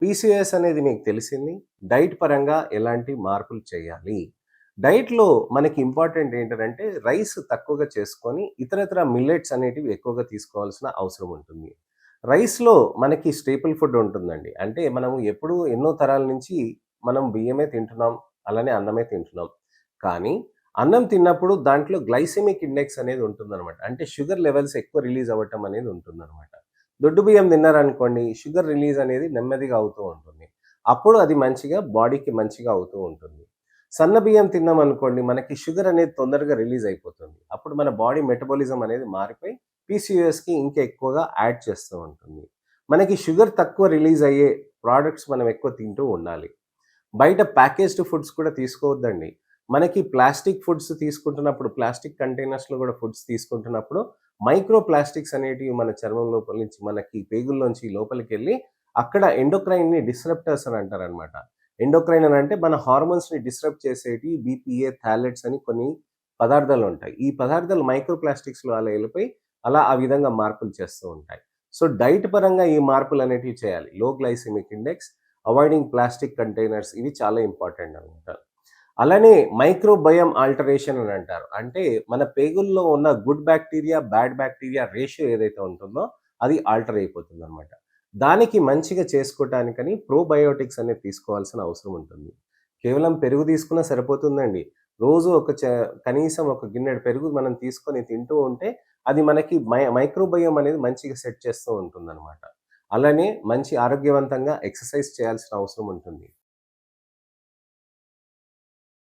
PCOS అనేది మీకు తెలిసింది. డైట్ పరంగా ఎలాంటి మార్పులు చేయాలి? డైట్‌లో మనకి ఇంపార్టెంట్ ఏంటంటే రైస్ తక్కువగా చేసుకొని ఇతరితర మిల్లెట్స్ అనేటివి ఎక్కువగా తీసుకోవాల్సిన అవసరం ఉంటుంది. రైస్‌లో మనకి స్టేపుల్ ఫుడ్ ఉంటుందండి. అంటే మనం ఎప్పుడూ ఎన్నో తరాల నుంచి మనం బియ్యమే తింటున్నాం. అలానే అన్నమే తింటున్నాం. కానీ అన్నం తిన్నప్పుడు దాంట్లో గ్లైసెమిక్ ఇండెక్స్ అనేది ఉంటుందనమాట. అంటే షుగర్ లెవెల్స్ ఎక్కువ రిలీజ్ అవ్వటం అనేది ఉంటుందనమాట. దొడ్డు బియ్యం తిన్నారనుకోండి, షుగర్ రిలీజ్ అనేది నెమ్మదిగా అవుతూ ఉంటుంది. అప్పుడు అది మంచిగా బాడీకి మంచిగా అవుతూ ఉంటుంది. సన్న బియ్యం తిన్నామనుకోండి, మనకి షుగర్ అనేది తొందరగా రిలీజ్ అయిపోతుంది. అప్పుడు మన బాడీ మెటబాలిజం అనేది మారిపోయి పీసీఓఎస్‌కి ఇంకా ఎక్కువగా యాడ్ చేస్తూ ఉంటుంది. మనకి షుగర్ తక్కువ రిలీజ్ అయ్యే ప్రొడక్ట్స్ మనం ఎక్కువ తింటూ ఉండాలి. బయట ప్యాకేజ్డ్ ఫుడ్స్ కూడా తీసుకోవద్దండి. మనకి ప్లాస్టిక్ ఫుడ్స్ తీసుకుంటున్నప్పుడు, ప్లాస్టిక్ కంటైనర్స్‌లో గూడా ఫుడ్స్ తీసుకుంటున్నప్పుడు, మైక్రో ప్లాస్టిక్స్ అనేటివి మన చర్మం లోపల నుంచి మనకి పేగుల్లోంచి లోపలికెళ్ళి, అక్కడ ఎండోక్రైన్‌ని డిస్రప్టర్స్ అని అంటారనమాట. ఎండోక్రైన్ అని అంటే మన హార్మోన్స్‌ని డిస్రప్ట్ చేసేటివి బీపీఏ, థాలెట్స్ అని కొన్ని పదార్థాలుంటాయి. ఈ పదార్థాలు మైక్రో ప్లాస్టిక్స్‌లో అలా ఎళ్ళిపోయి, అలా ఆ విధంగా మార్పులు చేస్తూ ఉంటాయి. సో, డైట్ పరంగా ఈ మార్పులనేటివి చేయాలి. Low glycemic index, avoiding plastic containers ఇవి చాలా ఇంపార్టెంట్ అనమాట. అలానే మైక్రోబయోమ్ ఆల్టరేషన్ అని అంటారు. అంటే మన పేగుల్లో ఉన్న good bacteria, bad bacteria ratio ఏదైతే ఉంటుందో అది ఆల్టర్ అయిపోతుందనమాట. దానికి మంచిగా చేసుకోటానికని ప్రోబయోటిక్స్ అనేది తీసుకోవాల్సిన అవసరం ఉంటుంది. కేవలం పెరుగు తీసుకున్నా సరిపోతుందండి. రోజు కనీసం ఒక గిన్నెడు పెరుగు మనం తీసుకొని తింటూ ఉంటే అది మనకి మైక్రోబయోమ్ అనేది మంచిగా సెట్ చేస్తూ ఉంటుందనమాట. అలానే మంచి ఆరోగ్యవంతంగా ఎక్సర్సైజ్ చేయాల్సిన అవసరం ఉంటుంది.